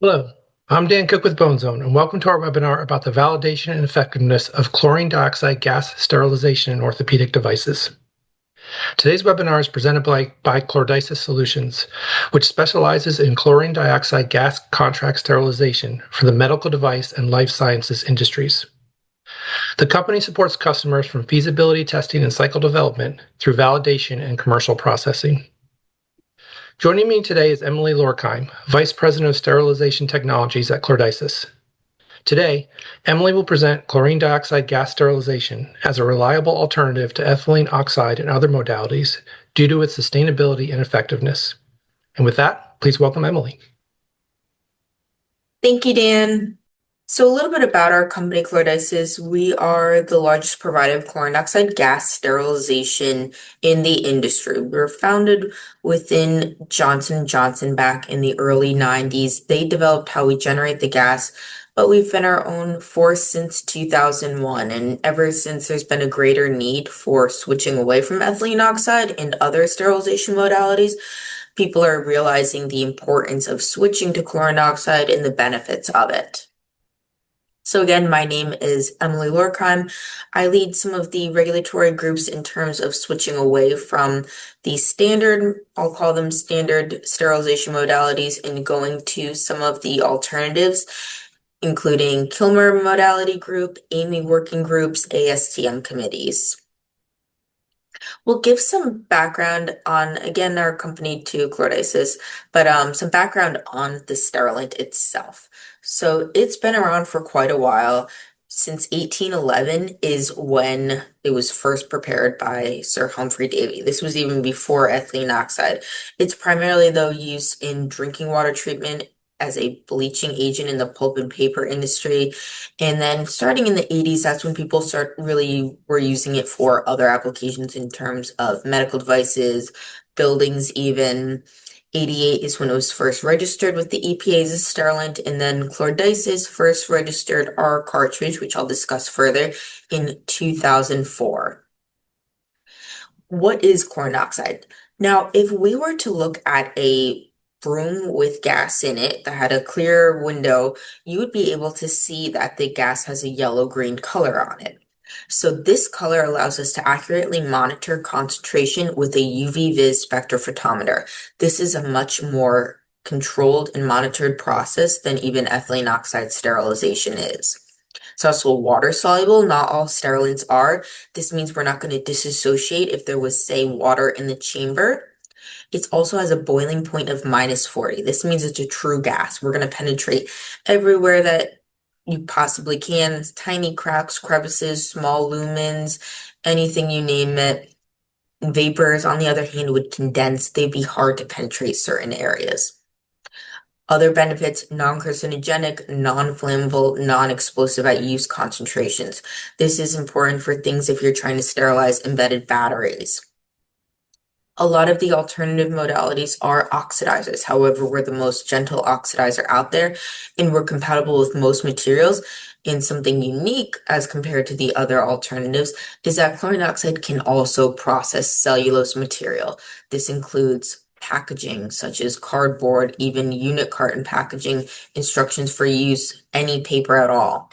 Hello, I'm Dan Cook with BONEZONE, and welcome to our webinar about the validation and effectiveness of chlorine dioxide gas sterilization in orthopedic devices. Today's webinar is presented by ClorDiSys Solutions, which specializes in chlorine dioxide gas contract sterilization for the medical device and life sciences industries. The company supports customers from feasibility testing and cycle development through validation and commercial processing. Joining me today is Emily Lorkheim, Vice President of Sterilization Technologies at ClorDiSys. Today, Emily will present chlorine dioxide gas sterilization as a reliable alternative to ethylene oxide and other modalities due to its sustainability and effectiveness. And with that, please welcome Emily. Thank you, Dan. So a little bit about our company, ClorDiSys. We are the largest provider of chlorine dioxide gas sterilization in the industry. We were founded within Johnson & Johnson back in the early 90s. They developed how we generate the gas, but we've been our own force since 2001. And ever since, there's been a greater need for switching away from ethylene oxide and other sterilization modalities. People are realizing the importance of switching to chlorine dioxide and the benefits of it. So again, my name is Emily Lorkheim. I lead some of the regulatory groups in terms of switching away from the standard, I'll call them standard sterilization modalities, and going to some of the alternatives, including Kilmer modality group, AMI working groups, ASTM committees. We'll give some background on, again, our company to ClorDiSys, but some background on the sterilant itself. So it's been around for quite a while. Since 1811 is when it was first prepared by Sir Humphrey Davy. This was even before ethylene oxide. It's primarily, though, used in drinking water treatment as a bleaching agent in the pulp and paper industry. And then starting in the 80s, that's when people were using it for other applications in terms of medical devices, buildings even. 88 is when it was first registered with the EPA as a sterilant, and then ClorDiSys first registered our cartridge, which I'll discuss further, in 2004. What is chlorine dioxide? Now, if we were to look at a broom with gas in it that had a clear window, you would be able to see that the gas has a yellow-green color on it. So this color allows us to accurately monitor concentration with a UV-vis spectrophotometer. This is a much more controlled and monitored process than even ethylene oxide sterilization is. It's also water soluble. Not all sterilants are. This means we're not going to disassociate if there was, say, water in the chamber. It also has a boiling point of -40. This means it's a true gas. We're going to penetrate everywhere that you possibly can. Tiny cracks, crevices, small lumens, anything you name it. Vapors, on the other hand, would condense. They'd be hard to penetrate certain areas. Other benefits: non-carcinogenic, non-flammable, non-explosive at use concentrations. This is important for things if you're trying to sterilize embedded batteries. A lot of the alternative modalities are oxidizers. However, we're the most gentle oxidizer out there, and we're compatible with most materials. And something unique as compared to the other alternatives is that chlorine dioxide can also process cellulose material. This includes packaging such as cardboard, even unit carton packaging, instructions for use, any paper at all.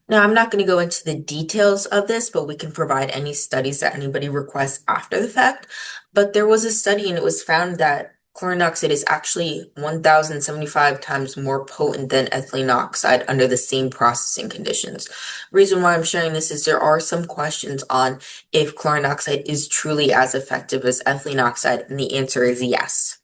Now, I'm not going to go into the details of this, but we can provide any studies that anybody requests after the fact. But there was a study, and it was found that chlorine dioxide is actually 1,075 times more potent than ethylene oxide under the same processing conditions. Reason why I'm sharing this is there are some questions on if chlorine dioxide is truly as effective as ethylene oxide, and the answer is yes.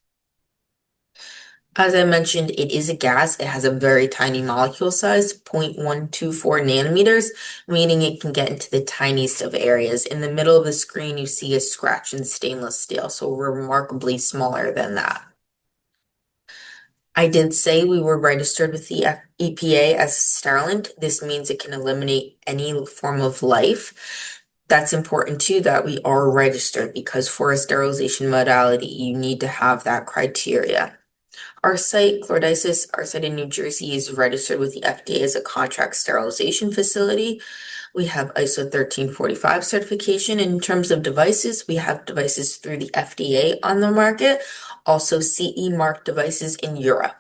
As I mentioned, it is a gas. It has a very tiny molecule size, 0.124 nanometers, meaning it can get into the tiniest of areas. In the middle of the screen, you see a scratch in stainless steel, so we're remarkably smaller than that. I did say we were registered with the EPA as a sterilant. This means it can eliminate any form of life. That's important too, that we are registered, because for a sterilization modality, you need to have that criteria. Our site, ClorDiSys, our site in New Jersey, is registered with the FDA as a contract sterilization facility. We have ISO 1345 certification. In terms of devices, we have devices through the FDA on the market. also CE marked devices in Europe.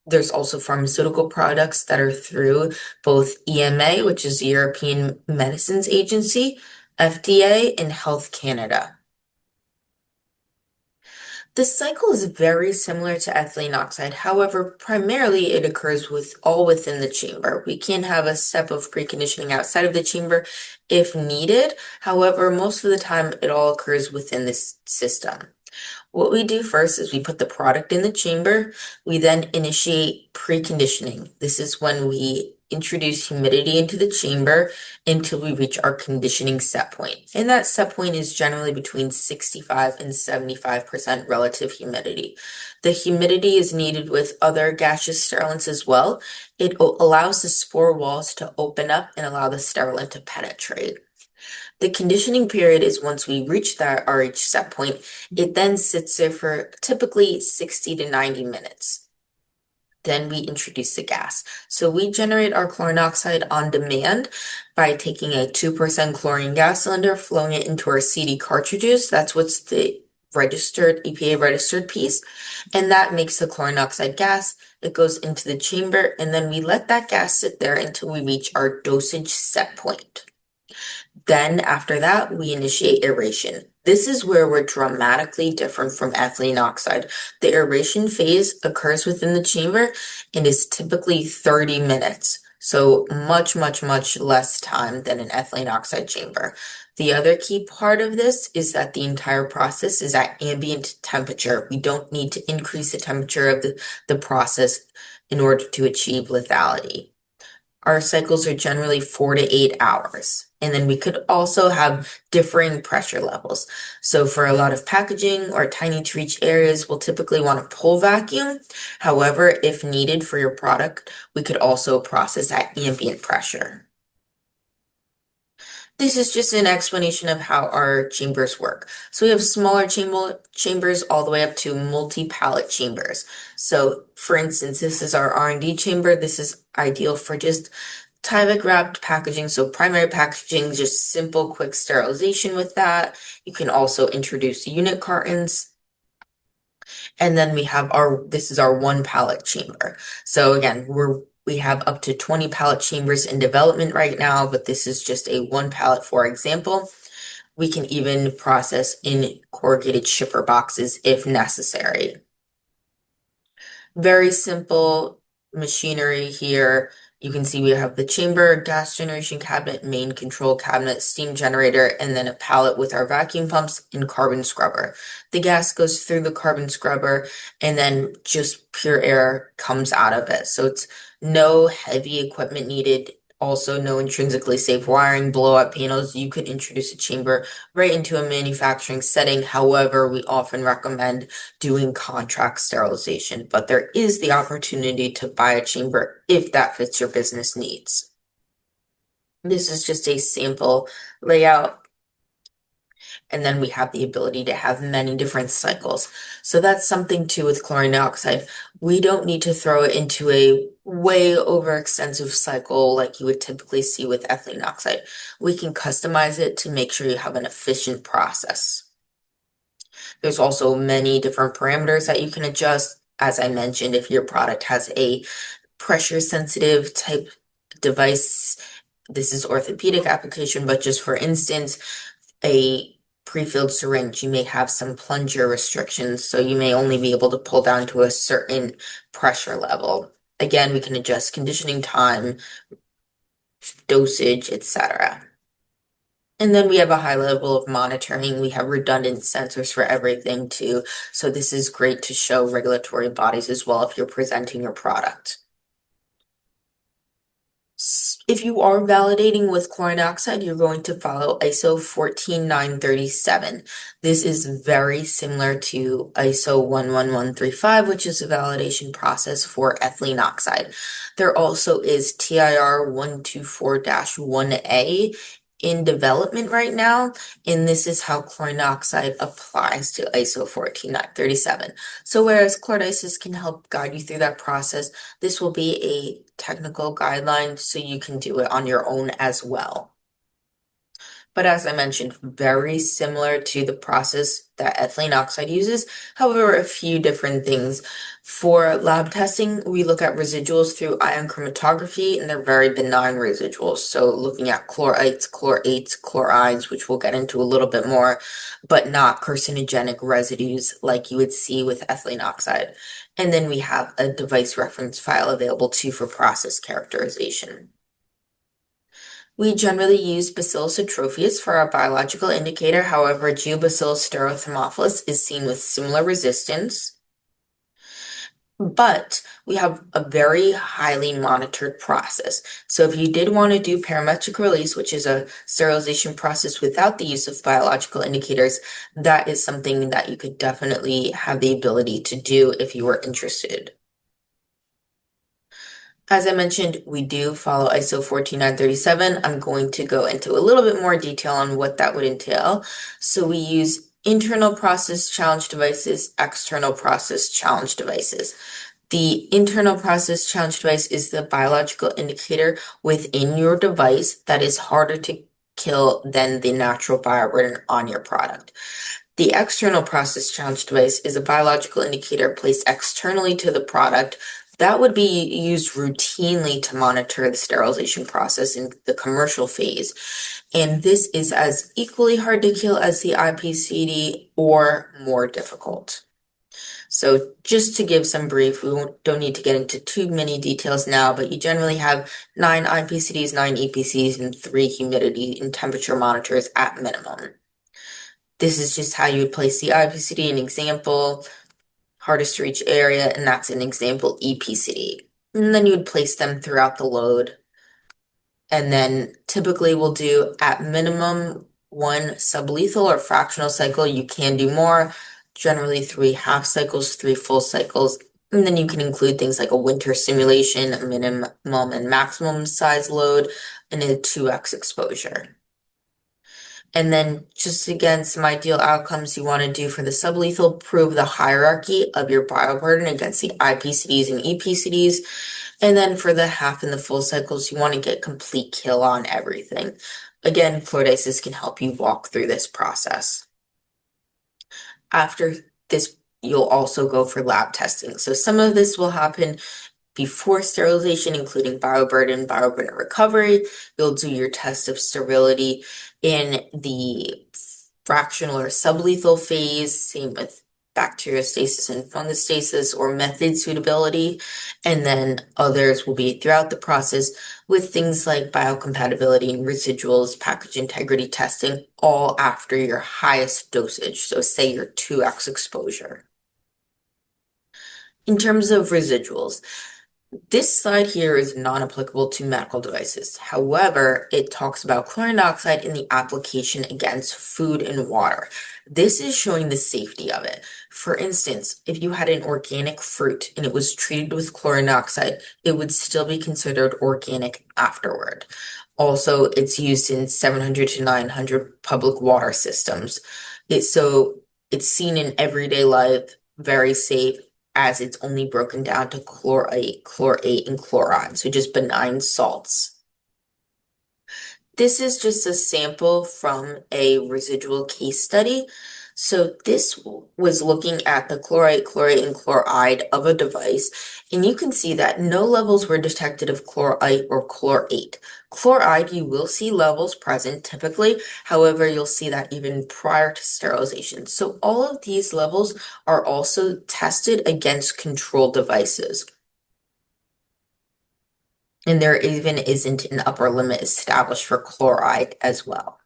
There's also pharmaceutical products that are through both EMA, which is the European Medicines Agency, FDA, and Health Canada. The cycle is very similar to ethylene oxide. However, primarily it occurs all within the chamber. We can have a step of preconditioning outside of the chamber if needed. However, most of the time it all occurs within this system. What we do first is we put the product in the chamber. We then initiate preconditioning. This is when we introduce humidity into the chamber until we reach our conditioning set point. And that set point is generally between 65 and 75% relative humidity. The humidity is needed with other gaseous sterilants as well. It allows the spore walls to open up and allow the sterilant to penetrate. The conditioning period is once we reach that RH set point, it then sits there for typically 60 to 90 minutes. Then we introduce the gas. So we generate our chlorine oxide on demand by taking a 2% chlorine gas cylinder, flowing it into our CD cartridges. That's what's the registered, EPA registered piece. And that makes the chlorine oxide gas. It goes into the chamber, and then we let that gas sit there until we reach our dosage set point. Then after that, we initiate aeration. This is where we're dramatically different from ethylene oxide. The aeration phase occurs within the chamber and is typically 30 minutes. So much, much, much less time than an ethylene oxide chamber. The other key part of this is that the entire process is at ambient temperature. We don't need to increase the temperature of the process in order to achieve lethality. Our cycles are generally 4 to 8 hours. And then we could also have differing pressure levels. So for a lot of packaging or tiny to reach areas, we'll typically want to pull vacuum. However, if needed for your product, we could also process at ambient pressure. This is just an explanation of how our chambers work. So we have smaller chambers all the way up to multi-pallet chambers. So for instance, this is our R&D chamber. This is ideal for just Tyvek wrapped packaging. So primary packaging, just simple, quick sterilization with that. You can also introduce unit cartons. And then we have this is our 1 pallet chamber. So again, we have up to 20 pallet chambers in development right now, but this is just a 1 pallet, for example. We can even process in corrugated shipper boxes if necessary. Very simple machinery here. You can see we have the chamber, gas generation cabinet, main control cabinet, steam generator, and then a pallet with our vacuum pumps and carbon scrubber. The gas goes through the carbon scrubber and then just pure air comes out of it. So it's no heavy equipment needed. Also, no intrinsically safe wiring, blow-up panels. You could introduce a chamber right into a manufacturing setting. However, we often recommend doing contract sterilization, but there is the opportunity to buy a chamber if that fits your business needs. This is just a sample layout. And then we have the ability to have many different cycles. So that's something too with chlorine dioxide. We don't need to throw it into a way overextensive cycle like you would typically see with ethylene oxide. We can customize it to make sure you have an efficient process. There's also many different parameters that you can adjust. As I mentioned, if your product has a pressure sensitive type device, this is orthopedic application, but just for instance, a pre-filled syringe, you may have some plunger restrictions, so you may only be able to pull down to a certain pressure level. Again, we can adjust conditioning time, dosage, etc. And then we have a high level of monitoring. We have redundant sensors for everything too. So this is great to show regulatory bodies as well if you're presenting your product. If you are validating with chlorine dioxide, you're going to follow ISO 14937. This is very similar to ISO 11135, which is a validation process for ethylene oxide. There also is TIR 124-1A in development right now, and this is how chlorine dioxide applies to ISO 14937. So whereas ClorDiSys can help guide you through that process, this will be a technical guideline so you can do it on your own as well. But as I mentioned, very similar to the process that ethylene oxide uses. However, a few different things. For lab testing, we look at residuals through ion chromatography, and they're very benign residuals. So looking at chlorites, chlorates, chlorides, which we'll get into a little bit more, but not carcinogenic residues like you would see with ethylene oxide. And then we have a device reference file available too for process characterization. We generally use Bacillus atrophius for our biological indicator. However, Geobacillus stereothermophilus is seen with similar resistance. But we have a very highly monitored process. So if you did want to do parametric release, which is a sterilization process without the use of biological indicators, that is something that you could definitely have the ability to do if you were interested. As I mentioned, we do follow ISO 14937. I'm going to go into a little bit more detail on what that would entail. So we use internal process challenge devices, external process challenge devices. The internal process challenge device is the biological indicator within your device that is harder to kill than the natural bioburden on your product. The external process challenge device is a biological indicator placed externally to the product that would be used routinely to monitor the sterilization process in the commercial phase. And this is as equally hard to kill as the IPCD or more difficult. So just to give some brief, don't need to get into too many details now, but you generally have 9 IPCDs, 9 EPCs, and 3 humidity and temperature monitors at minimum. This is just how you would place the IPCD, an example, hardest to reach area, and that's an example EPCD. And then you would place them throughout the load. And then typically we'll do at minimum 1 sublethal or fractional cycle. You can do more, generally 3 half cycles, 3 full cycles. And then you can include things like a winter simulation, a minimum and maximum size load, and a 2x exposure. And then just again, some ideal outcomes you want to do for the sublethal, prove the hierarchy of your bioburden against the IPCDs and EPCDs. And then for the half and the full cycles, you want to get complete kill on everything. Again, ClorDiSys can help you walk through this process. After this, you'll also go for lab testing. So some of this will happen before sterilization, including bioburden recovery. You'll do your test of sterility in the fractional or sublethal phase, same with bacteriostasis and fungostasis or method suitability. And then others will be throughout the process with things like biocompatibility and residuals, package integrity testing, all after your highest dosage. So say your 2x exposure. In terms of residuals, this slide here is non-applicable to medical devices. However, it talks about chlorine dioxide in the application against food and water. This is showing the safety of it. For instance, if you had an organic fruit and it was treated with chlorine dioxide, it would still be considered organic afterward. Also, it's used in 700 to 900 public water systems. It's seen in everyday life, very safe, as it's only broken down to chlorate, chlorate, and chloride, so just benign salts. This is just a sample from a residual case study. So this was looking at the chlorate, chlorate, and chloride of a device, and you can see that no levels were detected of chlorite or chlorate. Chloride, you will see levels present typically, however, you'll see that even prior to sterilization. So all of these levels are also tested against control devices. And there even isn't an upper limit established for chloride as well.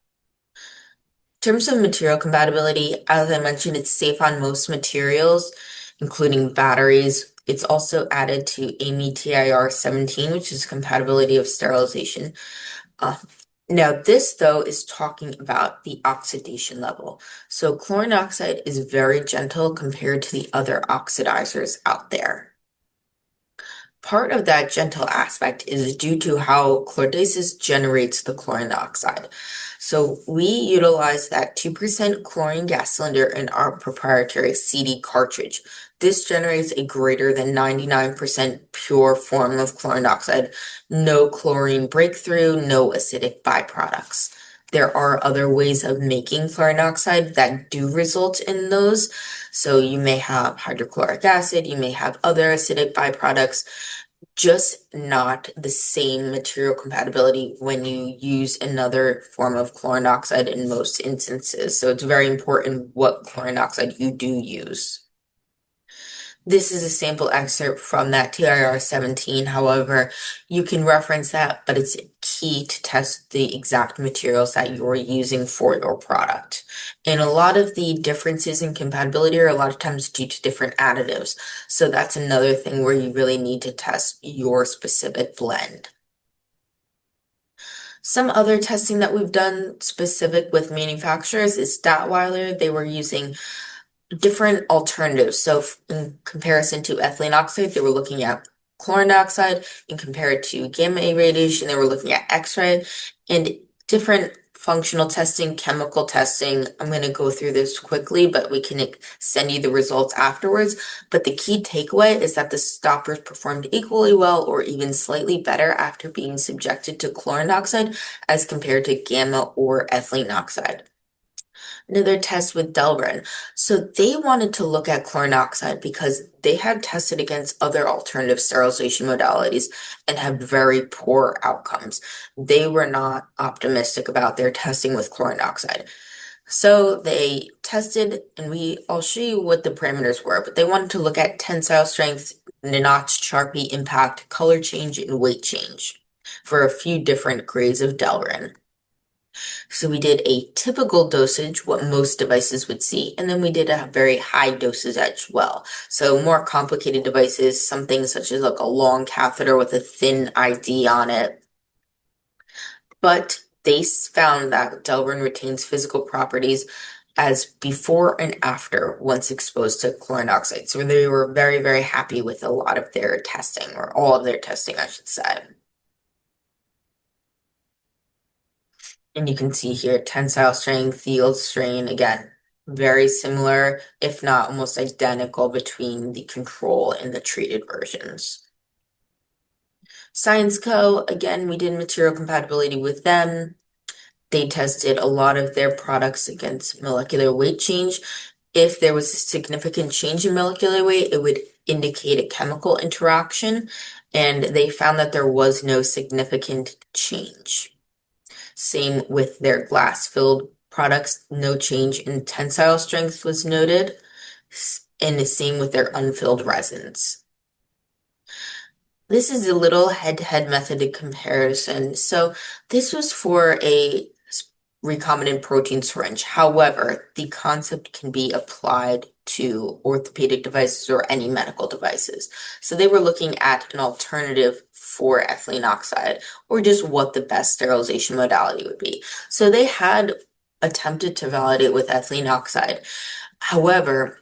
In terms of material compatibility, as I mentioned, it's safe on most materials, including batteries. It's also added to AMI TIR 17, which is compatibility of sterilization. Now, this, though, is talking about the oxidation level. So chlorine dioxide is very gentle compared to the other oxidizers out there. Part of that gentle aspect is due to how ClorDiSys generates the chlorine dioxide. So we utilize that 2% chlorine gas cylinder in our proprietary CD cartridge. This generates a greater than 99% pure form of chlorine dioxide, no chlorine breakthrough, no acidic byproducts. there are other ways of making chlorine dioxide that do result in those. So you may have hydrochloric acid, you may have other acidic byproducts, just not the same material compatibility when you use another form of chlorine dioxide in most instances. So it's very important what chlorine dioxide you do use. This is a sample excerpt from that TIR 17. However, you can reference that, but it's key to test the exact materials that you're using for your product. And a lot of the differences in compatibility are a lot of times due to different additives. So that's another thing where you really need to test your specific blend. Some other testing that we've done specific with manufacturers is Statweiler. They were using different alternatives. So in comparison to ethylene oxide, they were looking at chlorine dioxide. In compared to gamma A radiation, they were looking at X-ray and different functional testing, chemical testing. I'm going to go through this quickly, but we can send you the results afterwards. But the key takeaway is that the stoppers performed equally well or even slightly better after being subjected to chlorine dioxide as compared to gamma or ethylene oxide. Another test with Delrin. So they wanted to look at chlorine dioxide because they had tested against other alternative sterilization modalities and had very poor outcomes. They were not optimistic about their testing with chlorine dioxide. So they tested, and I'll show you what the parameters were, but they wanted to look at tensile strength, notch, Sharpie impact, color change, and weight change for a few different grades of Delrin. So we did a typical dosage, what most devices would see, and then we did a very high dosage as well. So more complicated devices, something such as like a long catheter with a thin ID on it. But they found that Delrin retains physical properties as before and after once exposed to chlorine dioxide. So they were very, very happy with a lot of their testing, or all of their testing, I should say. And you can see here tensile strength, yield strain, again, very similar, if not almost identical between the control and the treated versions. Science Co., again, we did material compatibility with them. They tested a lot of their products against molecular weight change. If there was a significant change in molecular weight, it would indicate a chemical interaction, and they found that there was no significant change. Same with their glass-filled products, no change in tensile strength was noted, and the same with their unfilled resins. This is a little head-to-head method comparison. So this was for a recombinant protein syringe. However, the concept can be applied to orthopedic devices or any medical devices. So they were looking at an alternative for ethylene oxide, or just what the best sterilization modality would be. So they had attempted to validate with ethylene oxide. However,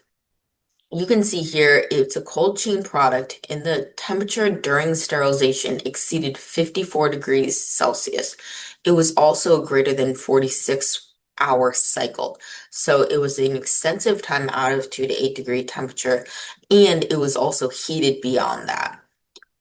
you can see here it's a cold chain product, and the temperature during sterilization exceeded 54 degrees Celsius. It was also greater than 46-hour cycle. So it was an extensive time out of 2 to 8 degree temperature, and it was also heated beyond that.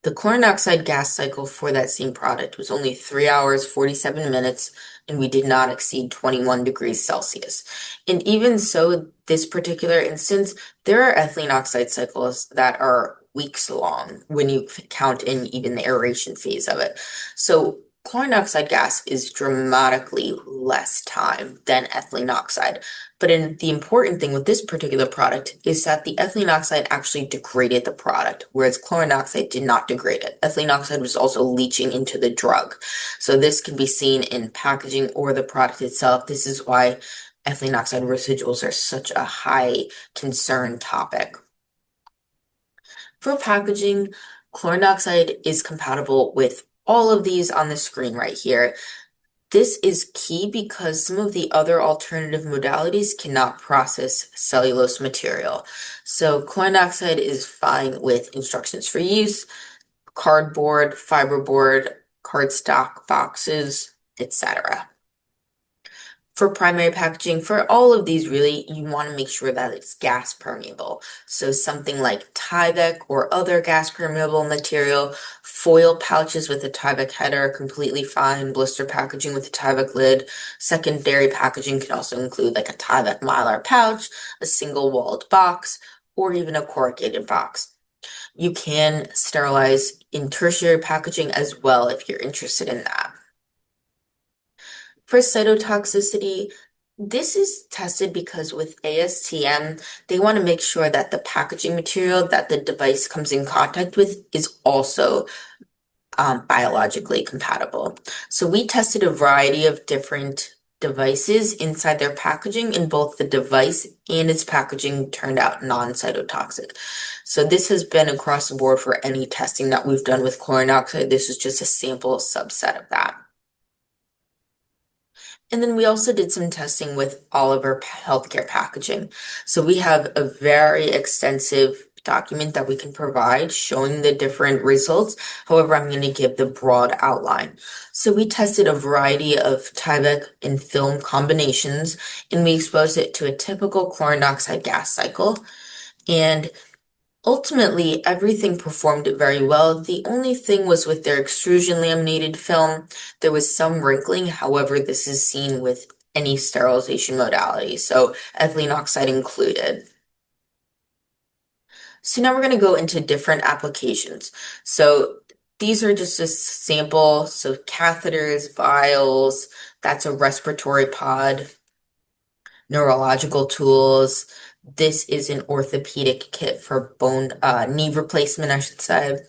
The chlorine dioxide gas cycle for that same product was only 3 hours, 47 minutes, and we did not exceed 21 degrees Celsius. And even so, this particular instance, there are ethylene oxide cycles that are weeks long when you count in even the aeration phase of it. So chlorine dioxide gas is dramatically less time than ethylene oxide. But the important thing with this particular product is that the ethylene oxide actually degraded the product, whereas chlorine dioxide did not degrade it. Ethylene oxide was also leaching into the drug. So this can be seen in packaging or the product itself. This is why ethylene oxide residuals are such a high concern topic. For packaging, chlorine dioxide is compatible with all of these on the screen right here. This is key because some of the other alternative modalities cannot process cellulose material. So chlorine dioxide is fine with instructions for use, cardboard, fiberboard, cardstock boxes, etc. For primary packaging, for all of these, really, you want to make sure that it's gas permeable. So something like Tyvek or other gas permeable material, foil pouches with a Tyvek header, completely fine. Blister packaging with a Tyvek lid. Secondary packaging can also include like a Tyvek Mylar pouch, a single walled box, or even a corrugated box. You can sterilize in tertiary packaging as well if you're interested in that. For cytotoxicity, this is tested because with ASTM, they want to make sure that the packaging material that the device comes in contact with is also biologically compatible. So we tested a variety of different devices inside their packaging, and both the device and its packaging turned out non-cytotoxic. So this has been across the board for any testing that we've done with chlorine dioxide. This is just a sample subset of that. And then we also did some testing with all of our healthcare packaging. So we have a very extensive document that we can provide showing the different results. However, I'm going to give the broad outline. So we tested a variety of Tyvek and film combinations, and we exposed it to a typical chlorine dioxide gas cycle. And ultimately, everything performed very well. The only thing was with their extrusion laminated film, there was some wrinkling. However, this is seen with any sterilization modality, so ethylene oxide included. So now we're going to go into different applications. So these are just a sample. So catheters, vials, that's a respiratory pod, neurological tools. This is an orthopedic kit for knee replacement, I should say.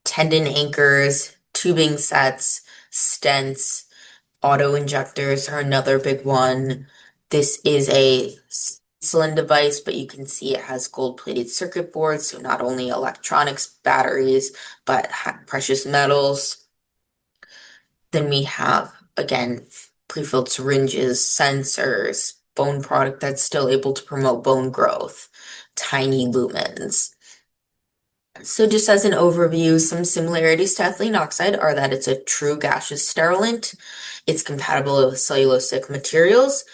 Tendon anchors, tubing sets, stents, auto injectors are another big one. This is a insulin device, but you can see it has gold-plated circuit boards, so not only electronics, batteries, but precious metals. Then we have, again, prefilled syringes, sensors, bone product that's still able to promote bone growth, tiny lumens. So just as an overview, some similarities to ethylene oxide are that it's a true gaseous sterilant, it's compatible with cellulosic materials,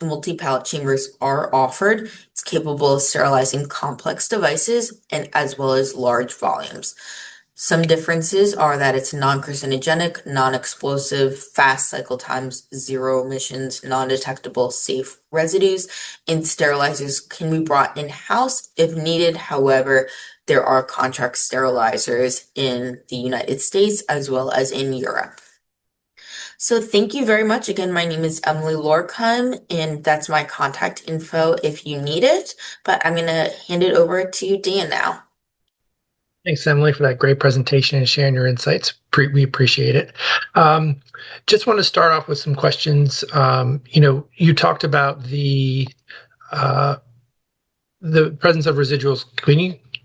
multi-pallet chambers are offered, it's capable of sterilizing complex devices and as well as large volumes. Some differences are that it's non-carcinogenic, non-explosive, fast cycle times, zero emissions, non-detectable, safe residues, and sterilizers can be brought in-house if needed. However, there are contract sterilizers in the United States as well as in Europe. So thank you very much. Again, my name is Emily Lorkheim, and that's my contact info if you need it. But I'm going to hand it over to Dan now. Thanks, Emily, for that great presentation and sharing your insights. We appreciate it. Just want to start off with some questions. You talked about the presence of residuals.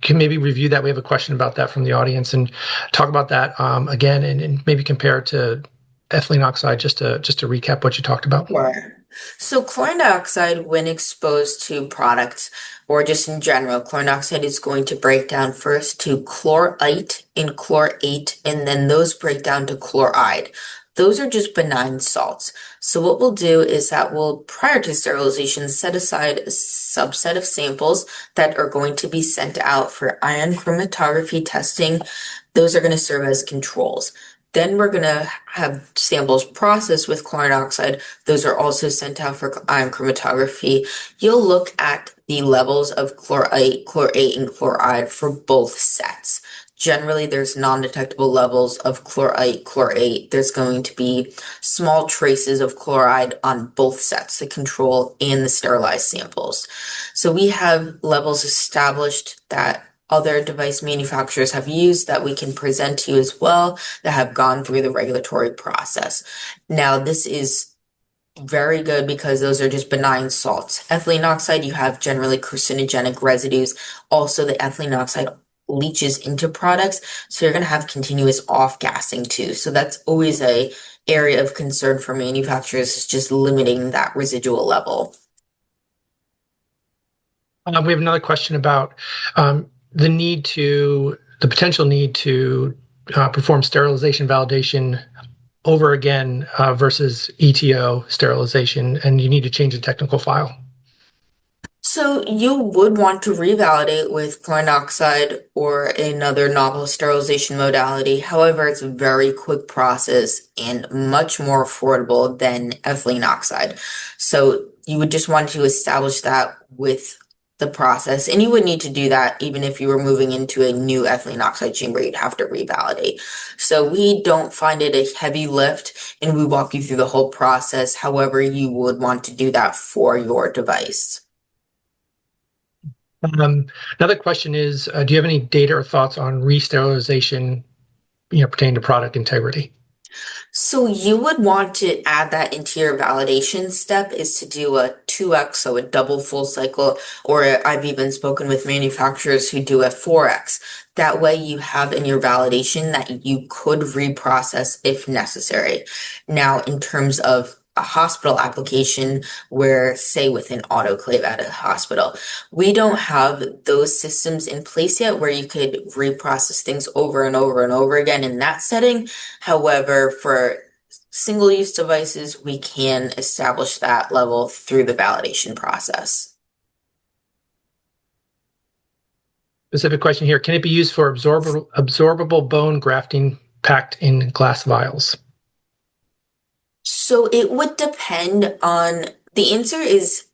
Can maybe review that? We have a question about that from the audience, and talk about that again, and maybe compare it to ethylene oxide, just to recap what you talked about. Sure. So chlorine dioxide, when exposed to products or just in general, chlorine dioxide is going to break down first to chlorite and chlorate, and then those break down to chloride. Those are just benign salts. So what we'll do is that we'll, prior to sterilization, set aside a subset of samples that are going to be sent out for ion chromatography testing. Those are going to serve as controls. Then we're going to have samples processed with chlorine dioxide. Those are also sent out for ion chromatography. You'll look at the levels of chlorite, chlorate, and chloride for both sets. Generally, there's non-detectable levels of chlorite, chlorate. There's going to be small traces of chloride on both sets, the control and the sterilized samples. So we have levels established that other device manufacturers have used that we can present to you as well that have gone through the regulatory process. Now, this is very good because those are just benign salts. Ethylene oxide, you have generally carcinogenic residues. Also, the ethylene oxide leaches into products, so you're going to have continuous off-gassing too. So that's always a area of concern for manufacturers, is just limiting that residual level. We have another question about the potential need to perform sterilization validation over again versus ETO sterilization, and you need to change the technical file? So you would want to revalidate with chlorine dioxide or another novel sterilization modality. However, it's a very quick process and much more affordable than ethylene oxide. So you would just want to establish that with the process, and you would need to do that even if you were moving into a new ethylene oxide chamber, you'd have to revalidate. So we don't find it a heavy lift, and we walk you through the whole process. However, you would want to do that for your device. Another question is, do you have any data or thoughts on re-sterilization, pertaining to product integrity? So you would want to add that into your validation step is to do a 2x, so a double full cycle, or I've even spoken with manufacturers who do a 4x. That way you have in your validation that you could reprocess if necessary. Now, in terms of a hospital application where, say, with an autoclave at a hospital, we don't have those systems in place yet where you could reprocess things over and over and over again in that setting. However, for single-use devices, we can establish that level through the validation process. Specific question here. Can it be used for absorbable bone grafting packed in glass vials? So it would depend on the answer is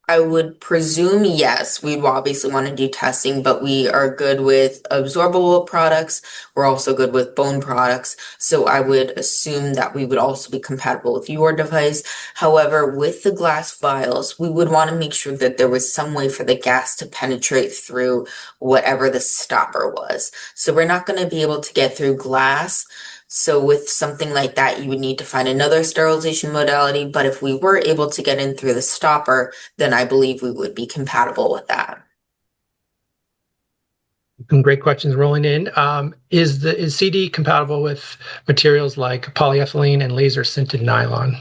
I would presume yes. We'd obviously want to do testing, but we are good with absorbable products. We're also good with bone products. So I would assume that we would also be compatible with your device. However, with the glass vials, we would want to make sure that there was some way for the gas to penetrate through whatever the stopper was. So we're not going to be able to get through glass. So with something like that, you would need to find another sterilization modality. But if we were able to get in through the stopper, then I believe we would be compatible with that. Some great questions rolling in. Is CD compatible with materials like polyethylene and laser sintered nylon?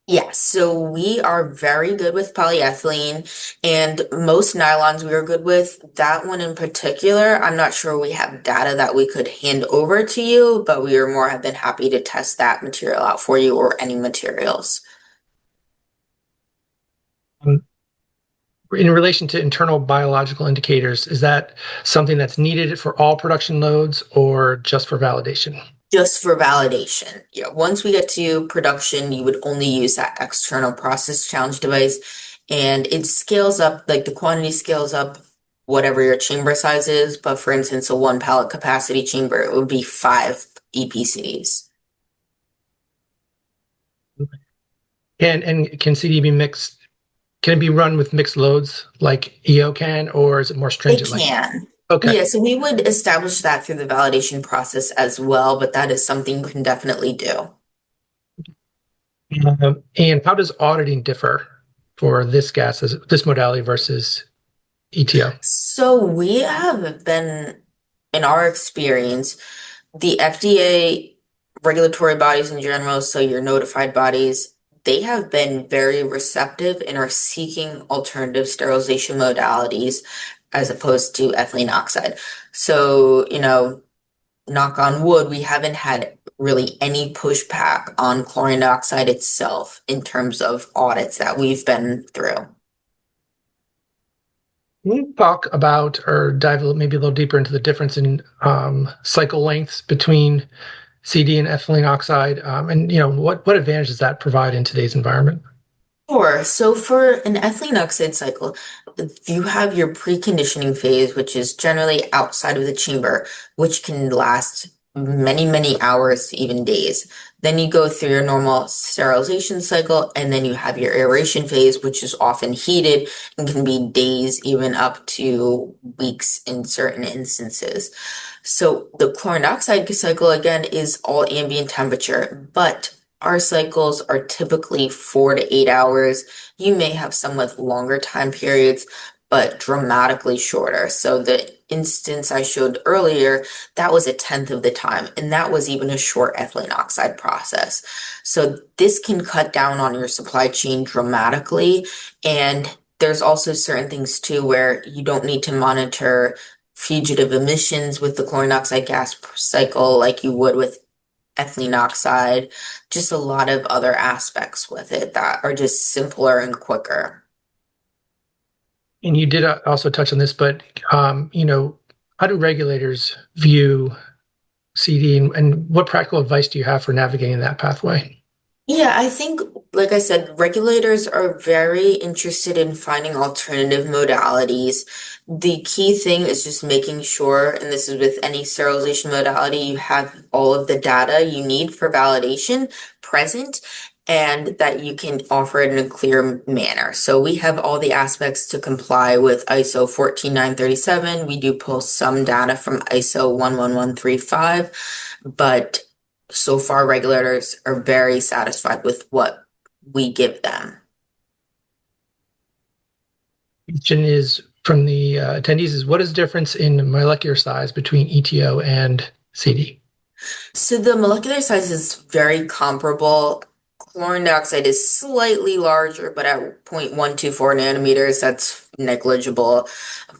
Yes, so we are very good with polyethylene and most nylons we are good with. That one in particular, I'm not sure we have data that we could hand over to you, but we are more than happy to test that material out for you or any materials. Um, in relation to internal biological indicators, is that something that's needed for all production loads or just for validation? Just for validation. Yeah, once we get to production, you would only use that external process challenge device, and it scales up, like the quantity scales up whatever your chamber size is. But for instance, a one pallet capacity chamber, it would be 5 EPCDs. And can CD be mixed? Can it be run with mixed loads like EO can, or is it more It stringent? Like, can. okay. Yeah, so we would establish that through the validation process as well, but that is something you can definitely do. And how does auditing differ for this modality versus ETO? So we have been, in our experience, the FDA regulatory bodies in general, so your notified bodies, they have been very receptive and are seeking alternative sterilization modalities as opposed to ethylene oxide. So, knock on wood, we haven't had really any pushback on chlorine dioxide itself in terms of audits that we've been through. Can you talk about or dive maybe a little deeper into the difference in cycle lengths between CD and ethylene oxide, and what advantage does that provide in today's environment? Sure. So for an ethylene oxide cycle, you have your preconditioning phase, which is generally outside of the chamber, which can last many, many hours to even days. Then you go through your normal sterilization cycle, and then you have your aeration phase, which is often heated and can be days, even up to weeks in certain instances. So the chlorine dioxide cycle, again, is all ambient temperature, but our cycles are typically 4 to 8 hours. You may have some with longer time periods, but dramatically shorter. So the instance I showed earlier, that was a tenth of the time, and that was even a short ethylene oxide process. So this can cut down on your supply chain dramatically. And there's also certain things too where you don't need to monitor fugitive emissions with the chlorine dioxide gas cycle like you would with ethylene oxide, just a lot of other aspects with it that are just simpler and quicker. And you did also touch on this, but how do regulators view CD, and what practical advice do you have for navigating that pathway? Yeah, I think, like I said, regulators are very interested in finding alternative modalities. The key thing is just making sure, and this is with any sterilization modality, you have all of the data you need for validation present and that you can offer it in a clear manner. So we have all the aspects to comply with ISO 14937. We do pull some data from ISO 11135, but so far regulators are very satisfied with what we give them. Question is from the attendees is what is the difference in molecular size between ETO and CD? So the molecular size is very comparable. Chlorine dioxide is slightly larger, but at 0.124 nanometers, that's negligible,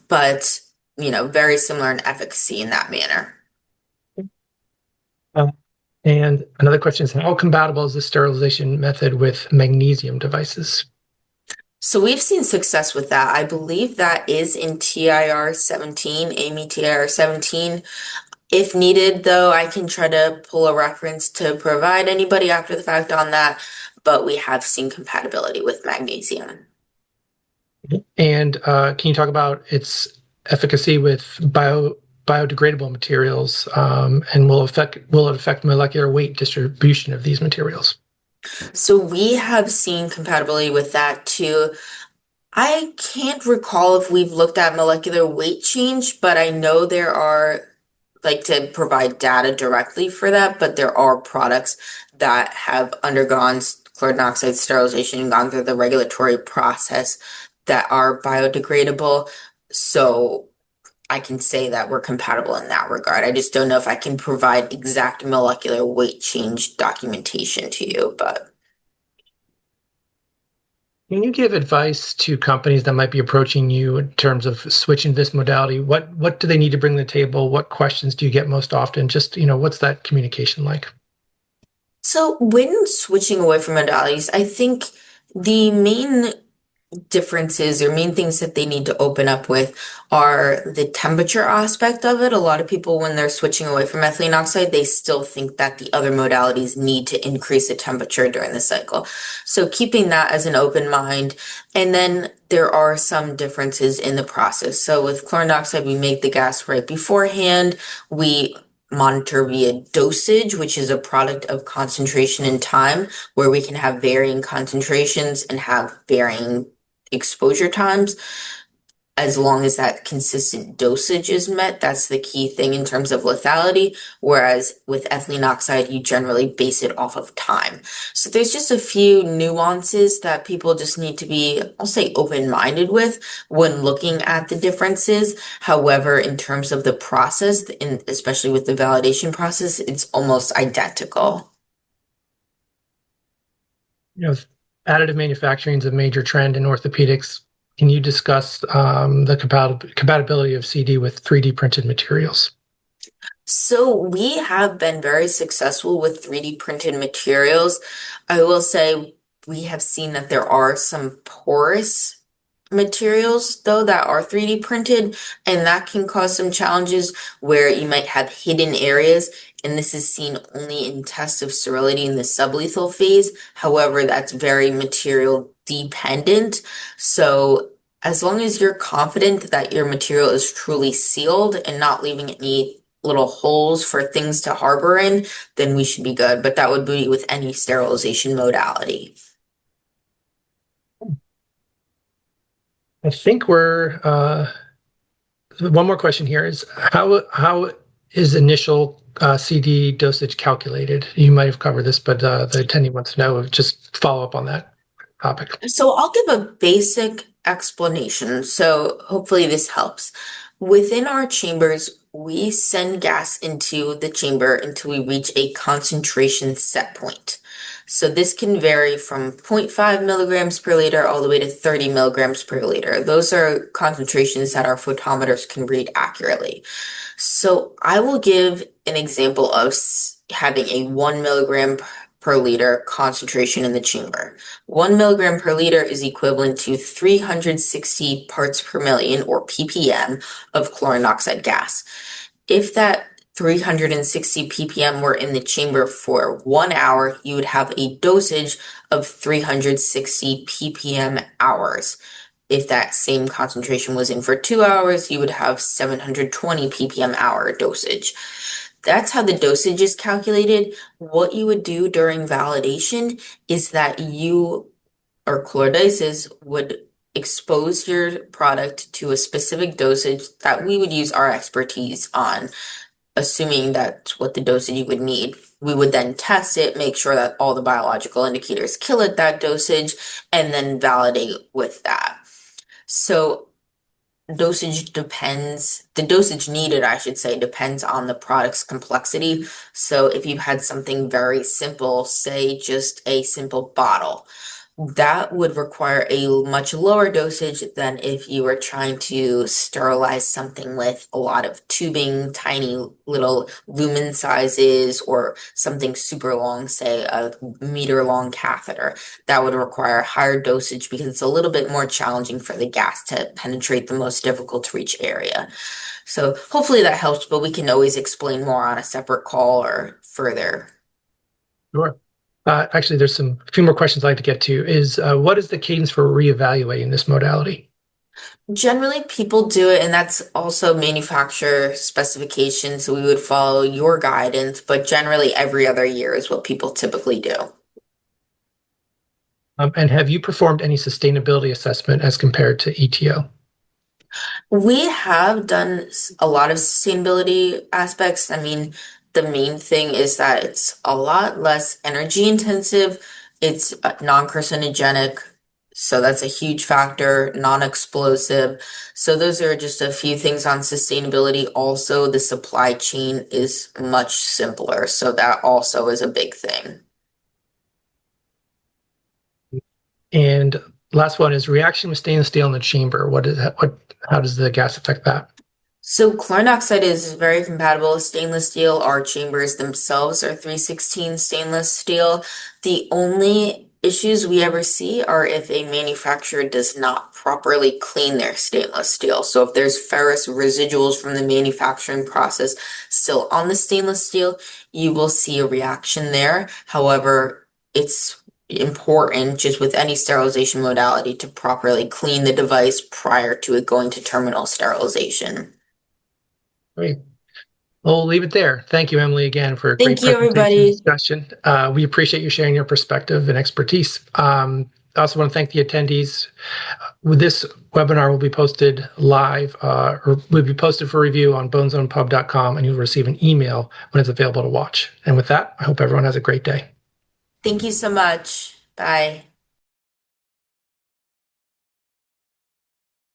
but very similar in efficacy in that manner. Uh, and another question is how compatible is the sterilization method with magnesium devices? So we've seen success with that. I believe that is in TIR 17, AMI TIR 17. If needed, though, I can try to pull a reference to provide anybody after the fact on that, but we have seen compatibility with magnesium. And can you talk about its efficacy with biodegradable materials, and will it affect molecular weight distribution of these materials? So we have seen compatibility with that too. I can't recall if we've looked at molecular weight change, but I know there are, like, to provide data directly for that, but there are products that have undergone chlorine dioxide sterilization and gone through the regulatory process that are biodegradable. So I can say that we're compatible in that regard. I just don't know if I can provide exact molecular weight change documentation to you, but. Can you give advice to companies that might be approaching you in terms of switching this modality? What do they need to bring to the table? What questions do you get most often? Just, what's that communication like? So when switching away from modalities, I think the main differences or main things that they need to open up with are the temperature aspect of it. A lot of people, when they're switching away from ethylene oxide, they still think that the other modalities need to increase the temperature during the cycle. So keeping that as an open mind. And then there are some differences in the process. So with chlorine dioxide, we make the gas right beforehand. We monitor via dosage, which is a product of concentration and time, where we can have varying concentrations and have varying exposure times. As long as that consistent dosage is met, that's the key thing in terms of lethality. Whereas with ethylene oxide, you generally base it off of time. So there's just a few nuances that people just need to be, I'll say, open-minded with when looking at the differences. However, in terms of the process, and especially with the validation process, it's almost identical. You know, additive manufacturing is a major trend in orthopedics. Can you discuss the compatibility of CD with 3D printed materials? So we have been very successful with 3D printed materials. I will say we have seen that there are some porous materials though that are 3D printed, and that can cause some challenges where you might have hidden areas. And this is seen only in tests of sterility in the sublethal phase. However, that's very material dependent. So as long as you're confident that your material is truly sealed and not leaving any little holes for things to harbor in, then we should be good. But that would be with any sterilization modality. I think we're one more question here is how is initial CD dosage calculated? You might have covered this, but the attendee wants to know. Just follow up on that topic. So I'll give a basic explanation. So hopefully this helps. Within our chambers, we send gas into the chamber until we reach a concentration set point. So this can vary from zero point 0.5 milligrams per liter all the way to 30 milligrams per liter. Those are concentrations that our photometers can read accurately. So I will give an example of having a 1 milligram per liter concentration in the chamber. 1 milligram per liter is equivalent to 360 parts per million, or ppm, of chlorine dioxide gas. If that 360 ppm were in the chamber for 1 hour, you would have a dosage of 360 ppm hours. If that same concentration was in for 2 hours, you would have 720 ppm hour dosage. That's how the dosage is calculated. What you would do during validation is that you or ClorDiSys would expose your product to a specific dosage that we would use our expertise on, assuming that's what the dosage you would need. We would then test it, make sure that all the biological indicators kill at that dosage, and then validate with that. So the dosage needed, I should say, depends on the product's complexity. So if you had something very simple, say just a simple bottle, that would require a much lower dosage than if you were trying to sterilize something with a lot of tubing, tiny little lumen sizes, or something super long, say a meter long catheter. That would require higher dosage because it's a little bit more challenging for the gas to penetrate the most difficult to reach area. So hopefully that helps, but we can always explain more on a separate call or further. Sure. Actually, there's a few more questions I'd like to get to. What is the cadence for reevaluating this modality? Generally, people do it, and that's also manufacturer specification, so we would follow your guidance, but generally every other year is what people typically do. And have you performed any sustainability assessment as compared to ETO? We have done a lot of sustainability aspects. I mean, the main thing is that it's a lot less energy intensive. It's non-carcinogenic, so that's a huge factor, non-explosive. So those are just a few things on sustainability. Also, the supply chain is much simpler, so that also is a big thing. And last one is reaction with stainless steel in the chamber. How does the gas affect that? So chlorine dioxide is very compatible with stainless steel. Our chambers themselves are 316 stainless steel. The only issues we ever see are if a manufacturer does not properly clean their stainless steel. So if there's ferrous residuals from the manufacturing process still on the stainless steel, you will see a reaction there. However, it's important, just with any sterilization modality, to properly clean the device prior to it going to terminal sterilization. Great. We'll leave it there. Thank you, Emily, again for a great Thank you, presentation and everybody. discussion. We appreciate you sharing your perspective and expertise. I also want to thank the attendees. This webinar will be posted live or will be posted for review on bonezonepub.com, and you'll receive an email when it's available to watch. And with that, I hope everyone has a great day. Thank you so much. Bye.